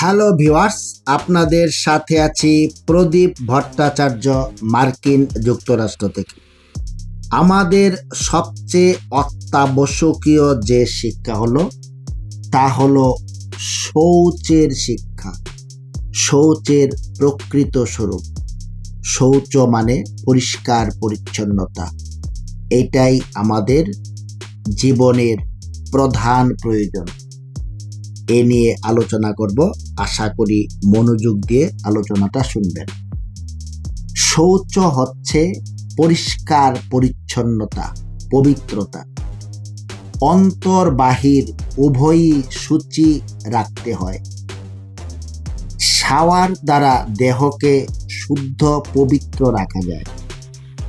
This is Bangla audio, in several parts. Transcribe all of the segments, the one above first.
হ্যালো ভিউয়ার্স, আপনাদের সাথে আছি প্রদীপ ভট্টাচার্য, মার্কিন যুক্তরাষ্ট্র থেকে। আমাদের সবচেয়ে অত্যাবশ্যকীয় যে শিক্ষা হলো তা হলো শৌচের শিক্ষা। শৌচের প্রকৃত স্বরূপ। শৌচ মানে পরিষ্কার পরিচ্ছন্নতা। এটাই আমাদের জীবনের প্রধান প্রয়োজন। এ নিয়ে আলোচনা করব, আশা করি মনোযোগ দিয়ে আলোচনাটা শুনবেন। শৌচ হচ্ছে পরিষ্কার পরিচ্ছন্নতা, পবিত্রতা। অন্তর বাহির উভয়ই সূচি রাখতে হয়। শাওয়ার দ্বারা দেহকে শুদ্ধ পবিত্র রাখা যায়।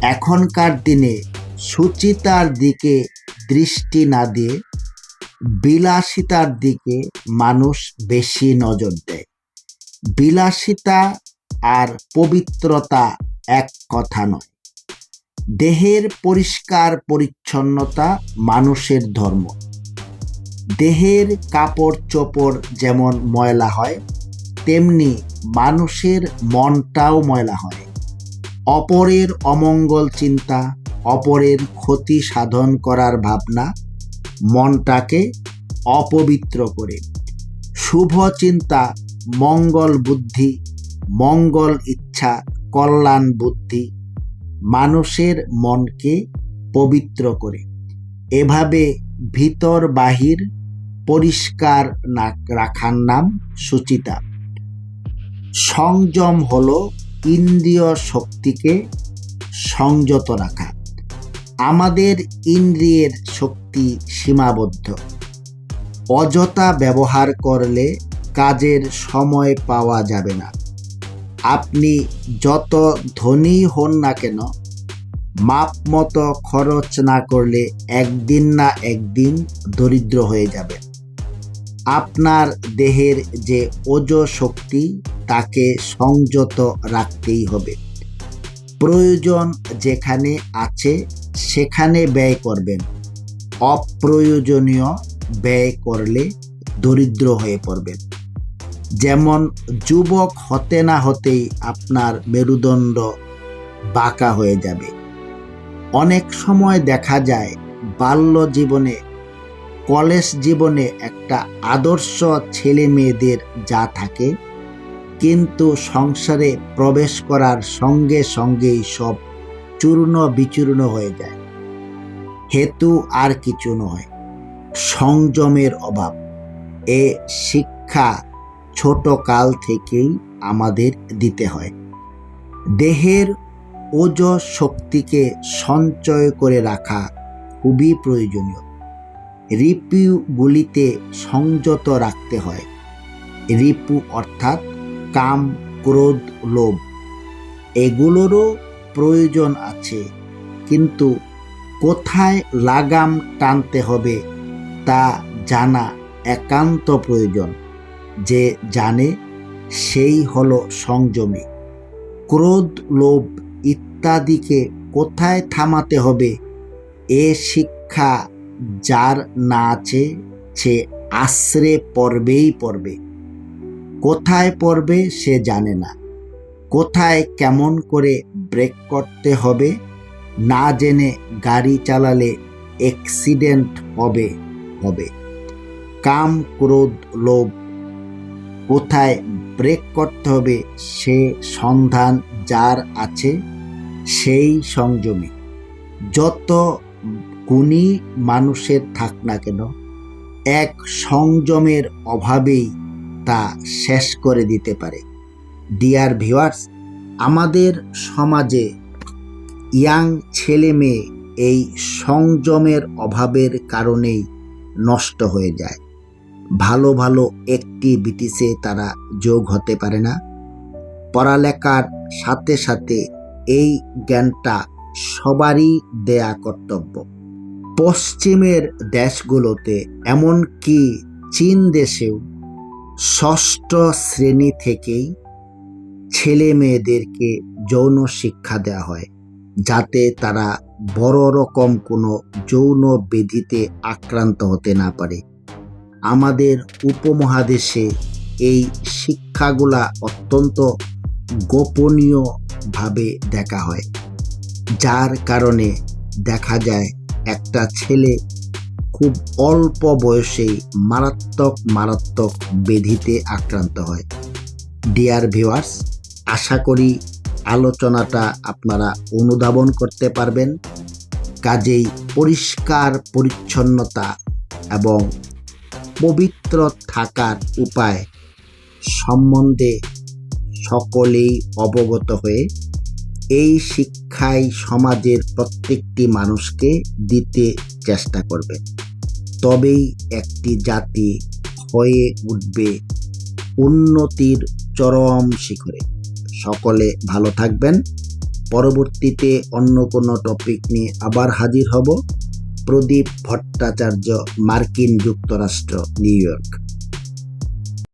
এখনকার দিনে শুচিতার দিকে দৃষ্টি না দিয়ে বিলাসিতার দিকে মানুষ বেশি নজর দেয়। বিলাসিতা আর পবিত্রতা এক কথা নয়। দেহের পরিষ্কার পরিচ্ছন্নতা মানুষের ধর্ম। দেহের কাপড় চোপড় যেমন ময়লা হয়, তেমনি মানুষের মনটাও ময়লা হয়। অপরের অমঙ্গল চিন্তা, অপরের ক্ষতি সাধন করার ভাবনা মনটাকে অপবিত্র করে। শুভ চিন্তা, মঙ্গল বুদ্ধি, মঙ্গল ইচ্ছা, কল্যাণ বুদ্ধি মানুষের মনকে পবিত্র করে। এভাবে ভিতর বাহির পরিষ্কার রাখার নাম সুচিতা। সংযম হলো ইন্দ্রিয় শক্তিকে সংযত রাখা। আমাদের ইন্দ্রিয়ের শক্তি সীমাবদ্ধ। অযথা ব্যবহার করলে কাজের সময় পাওয়া যাবে না। আপনি যত ধনী হন না কেন, মাপ মতো খরচ না করলে একদিন না একদিন দরিদ্র হয়ে যাবে। আপনার দেহের যে ওজ শক্তি, তাকে সংযত রাখতেই হবে। প্রয়োজন যেখানে আছে সেখানে ব্যয় করবেন। অপ্রয়োজনীয় ব্যয় করলে দরিদ্র হয়ে পড়বেন। যেমন যুবক হতে না হতেই আপনার মেরুদণ্ড বাঁকা হয়ে যাবে। অনেক সময় দেখা যায় বাল্য জীবনে, কলেজ জীবনে একটা আদর্শ ছেলে মেয়েদের যা থাকে, কিন্তু সংসারে প্রবেশ করার সঙ্গে সঙ্গেই সব চূর্ণ বিচূর্ণ হয়ে যায়। হেতু আর কিছু নয়, সংযমের অভাব। এ শিক্ষা ছোট কাল থেকেই আমাদের দিতে হয়। দেহের ওজ শক্তিকে সঞ্চয় করে রাখা খুবই প্রয়োজনীয়। রিপুগুলিতে সংযত রাখতে হয়। রিপু অর্থাৎ কাম, ক্রোধ, লোভ, এগুলোরও প্রয়োজন আছে, কিন্তু কোথায় লাগাম টানতে হবে তা জানা একান্ত প্রয়োজন। যে জানে সেই হলো সংযমী। ক্রোধ, লোভ ইত্যাদিকে কোথায় থামাতে হবে এ শিক্ষা যার না আছে সে আশ্রে পড়বেই পড়বে। কোথায় পড়বে সে জানে না। কোথায় কেমন করে ব্রেক করতে হবে না জেনে গাড়ি চালালে অ্যাক্সিডেন্ট হবে। কাম, ক্রোধ, লোভ কোথায় ব্রেক করতে হবে সে সন্ধান যার আছে সেই সংযমী। যত গুণী মানুষের থাক না কেন, এক সংযমের অভাবেই তা শেষ করে দিতে পারে। ডিয়ার ভিউয়ার্স, আমাদের সমাজে ইয়াং ছেলে মেয়ে এই সংযমের অভাবের কারণেই নষ্ট হয়ে যায়। ভালো ভালো অ্যাক্টিভিটিসে তারা যোগ হতে পারে না। পড়ালেখার সাথে সাথে এই জ্ঞানটা সবারই দেয়া কর্তব্য। পশ্চিমের দেশগুলোতে, এমনকি চীন দেশেও ষষ্ঠ শ্রেণী থেকেই ছেলে মেয়েদেরকে যৌন শিক্ষা দেওয়া হয়, যাতে তারা বড় রকম কোনো যৌন ব্যাধিতে আক্রান্ত হতে না পারে। আমাদের উপমহাদেশে এই শিক্ষাগুলা অত্যন্ত গোপনীয়ভাবে দেখা হয়, যার কারণে দেখা যায় একটা ছেলে খুব অল্প বয়সেই মারাত্মক ব্যাধিতে আক্রান্ত হয়। ডিয়ার ভিউয়ার্স, আশা করি আলোচনাটা আপনারা অনুধাবন করতে পারবেন। কাজেই পরিষ্কার পরিচ্ছন্নতা এবং পবিত্র থাকার উপায় সম্বন্ধে সকলেই অবগত হয়ে এই শিক্ষাই সমাজের প্রত্যেকটি মানুষকে দিতে চেষ্টা করবে। তবেই একটি জাতি হয়ে উঠবে উন্নতির চরম শিখরে। সকলে ভালো থাকবেন। পরবর্তীতে অন্য কোনো টপিক নিয়ে আবার হাজির হব। প্রদীপ ভট্টাচার্য, মার্কিন যুক্তরাষ্ট্র, নিউ ইয়র্ক।